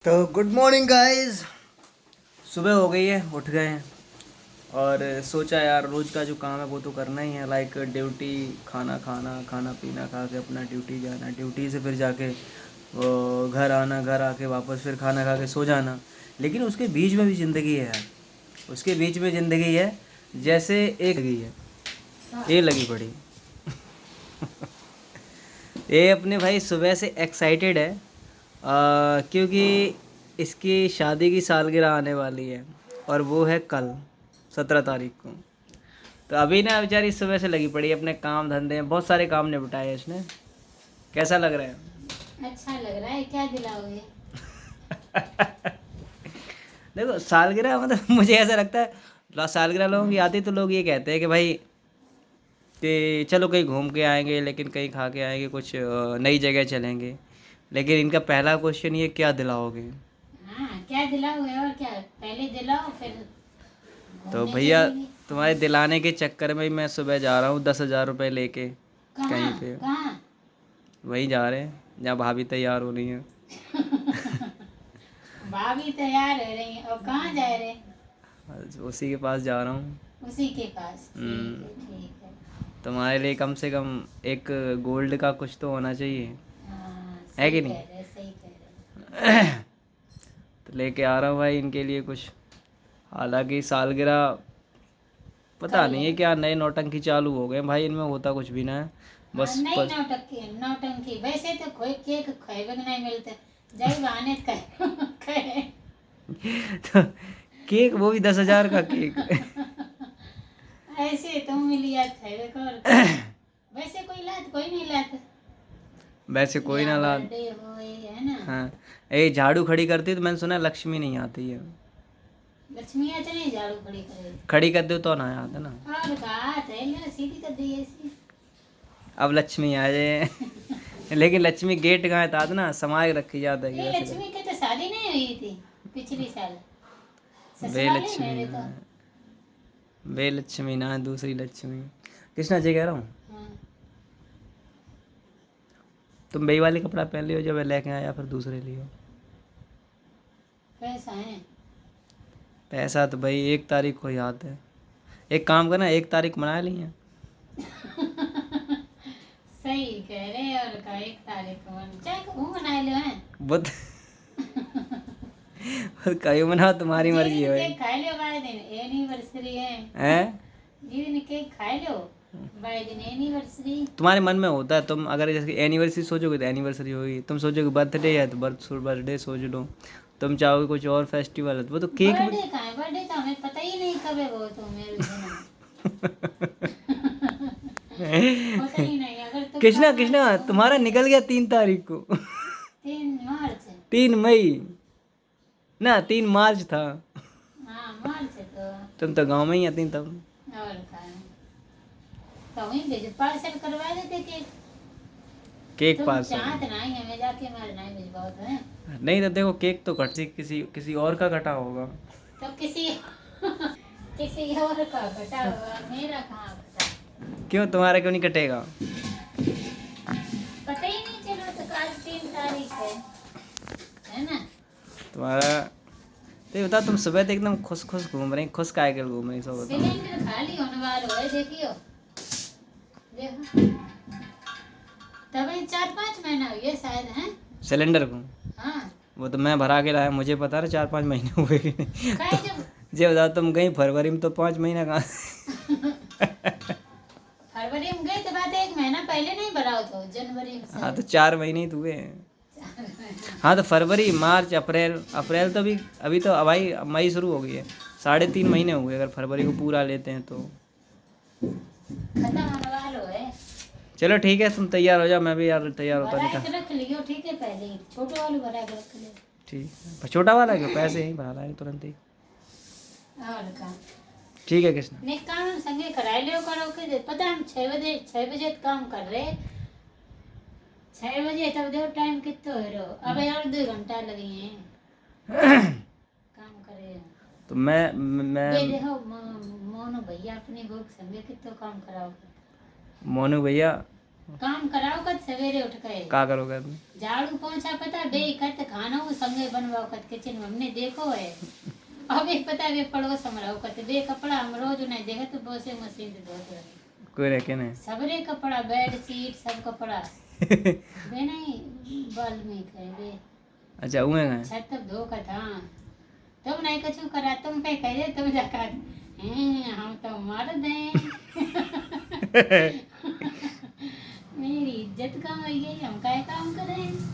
तो good morning guys. सुबह हो गई है, उठ गए हैं और सोचा यार रोज़ का जो काम है वो तो करना ही है। लाइक ड्यूटी, खाना खाना, खाना पीना खा के अपना ड्यूटी जाना, ड्यूटी से फिर जाके वो घर आना, घर आके वापस फिर खाना खा के सो जाना। लेकिन उसके बीच में भी ज़िंदगी है यार, उसके बीच में ज़िंदगी है। जैसे एक लगी है, ये लगी पड़ी ये अपने भाई सुबह से एक्साइटेड है क्योंकि इसकी शादी की सालगिरह आने वाली है और वो है कल 17 तारीख को। तो अभी ना बेचारी सुबह से लगी पड़ी है अपने काम धंधे में, बहुत सारे काम निपटाए हैं इसने। कैसा लग रहा है? अच्छा लग रहा है। क्या दिलाओगे? देखो सालगिरह मतलब मुझे ऐसा लगता है सालगिरह लोगों की आती तो लोग ये कहते हैं कि भाई कि चलो कहीं घूम के आएंगे, लेकिन कहीं खा के आएंगे, कुछ नई जगह चलेंगे। लेकिन इनका पहला क्वेश्चन ये क्या दिलाओगे। हाँ, क्या दिलाओगे? और क्या, पहले दिलाओ फिर तो घूमने भैया चलेंगे। तुम्हारे दिलाने के चक्कर में ही मैं सुबह जा रहा हूँ 10,000 रुपये लेके कहाँ? कहीं पे। कहाँ? वहीं जा रहे हैं जहाँ भाभी तैयार हो रही है। भाभी तैयार हो रही है और कहाँ जा रहे हैं? उसी के पास जा रहा हूँ। उसी के पास। ठीक हम्म, है, ठीक है। तुम्हारे लिए कम से कम एक गोल्ड का कुछ तो होना चाहिए, हाँ, है सही कि कह नहीं? रहे, सही कह रहे। तो लेके आ रहा हूँ भाई इनके लिए कुछ। हालांकि सालगिरह पता कल नहीं है। है क्या नए नौटंकी चालू हो गए भाई, इनमें होता कुछ भी ना है। हाँ, नहीं बस नौटंकी, नौटंकी। वैसे तो कोई केक खाए नहीं मिलते। जय बहाने खाए। तो केक, वो भी 10,000 का केक। ऐसे तुम मिलिया खाए और वैसे कोई लात, कोई नहीं लाता। वैसे कोई या ना ला। बर्थडे हो है ना। हाँ, ये झाड़ू खड़ी करती तो मैंने सुना है लक्ष्मी नहीं आती है। लक्ष्मी आज नहीं झाड़ू खड़ी करे। खड़ी कर दो तो ना आते ना। और बात है ना, सीधी कर दी ऐसी। अब लक्ष्मी आ जाए। लेकिन लक्ष्मी गेट कहाँ था ना, समाज रखी जाता है कि ये वैसे लक्ष्मी की तो शादी नहीं हुई थी पिछली साल वे ससुराले लक्ष्मी मेरे ना, तो। वे लक्ष्मी ना, दूसरी लक्ष्मी। कृष्णा जी कह रहा हूँ, हाँ, तुम वही वाले कपड़ा पहन लियो जो मैं लेके आया, फिर दूसरे लियो। पैसा है। पैसा तो भाई 1 तारीख को याद है। एक काम करना, 1 तारीख मना ली है। सही कह रहे। और का 1 तारीख को चाहे वो मना लो है। बुध कभी मनाओ, तुम्हारी जिस मर्जी दिन है भाई। केक खा लो वाले दिन एनिवर्सरी है। हैं? जिस दिन केक खा लो वाले दिन एनिवर्सरी। तुम्हारे मन में होता है, तुम अगर जैसे एनिवर्सरी सोचोगे तो एनिवर्सरी होगी, तुम सोचोगे बर्थडे है तो बर्थडे सोच लो, तुम चाहोगे कुछ और फेस्टिवल है तो वो तो केक बर्थडे कहाँ है? बर्थडे तो हमें पता ही नहीं कब है। वो तो मेरे पता ही नहीं। अगर तुम कृष्णा कहाँ कृष्णा तो तुम्हारा निकल गया 3 तारीख को। 3 मार्च। 3 मई ना, 3 मार्च था। हाँ, मार्च है तो। तुम तो गांव में ही आती तब। और कहाँ है? तो वहीं भेज, पार्सल करवा देते केक। केक तुम पार्सल चाहत नहीं हमें जाके मार नहीं भिजवाओ तो है। नहीं तो देखो, केक तो कट किसी किसी और का कटा होगा। तो किसी किसी और का कटा हुआ, मेरा कहाँ कटा। क्यों, तुम्हारा क्यों नहीं कटेगा? पता ही नहीं चला तो आज 3 तारीख है ना। तुम्हारा तो बता, तुम सुबह तो एकदम खुश खुश घूम रही, खुश काय कर घूम रही, सब बताओ। सिलेंडर खाली होने वाला है, देखियो। देखो, तभी 4-5 महीना हुए शायद है। सिलेंडर को हाँ, वो तो मैं भरा के लाया, मुझे पता है 4-5 महीने हुए कि नहीं। खाए तो जब ये बताओ, तुम गई फरवरी में तो 5 महीना कहाँ। फरवरी में गए तो बात 1 महीना पहले नहीं भराओ तो जनवरी में हाँ तो शायद। 4 महीने ही तो हुए हैं। हाँ तो फरवरी, मार्च, अप्रैल, अप्रैल तो अभी तो भाई मई शुरू हो गई है, 3.5 महीने हुए अगर फरवरी को पूरा लेते हैं तो। खत्म होने वाला है। चलो ठीक है, तुम तैयार हो जाओ, मैं भी यार तैयार होता भरा नहीं था। के रख लियो, ठीक है। पहले ही छोटे वाले भरा के रख ले। ठीक है, छोटा वाला क्यों, पैसे यहीं भरा लाएंगे तुरंत ही। और का ठीक है कृष्णा। नहीं, काम संगे कराए लियो करो के पता। हम 6 बजे काम कर रहे। 6 बजे तब देखो टाइम कितना हो रहा। अब यार 2 घंटा लगे हैं काम करे। तो मैं ये देखो मोनू भैया अपने गोक संगे कितना काम कराओगे। मोनू भैया काम कराओ कत सवेरे उठ के का करोगे तुम? झाड़ू पोछा पता बे कत खाना वो संगे बनवाओ कत किचन में हमने देखो है अब एक पता वे पड़ोस में रहो कत बे कपड़ा हम रोज नहीं देखा तो वॉशिंग मशीन से धोते रहे कोई रखे नहीं। सबरे कपड़ा बेड शीट सब कपड़ा बे नहीं वाल्मीकि है बे अच्छा उहे हैं। छत तक धो का था तुम नहीं कछु करा तुम पे कह दे तुम जाकर हम तो मर्द हैं मेरी इज्जत कहाँ गई है हम क्या काम करें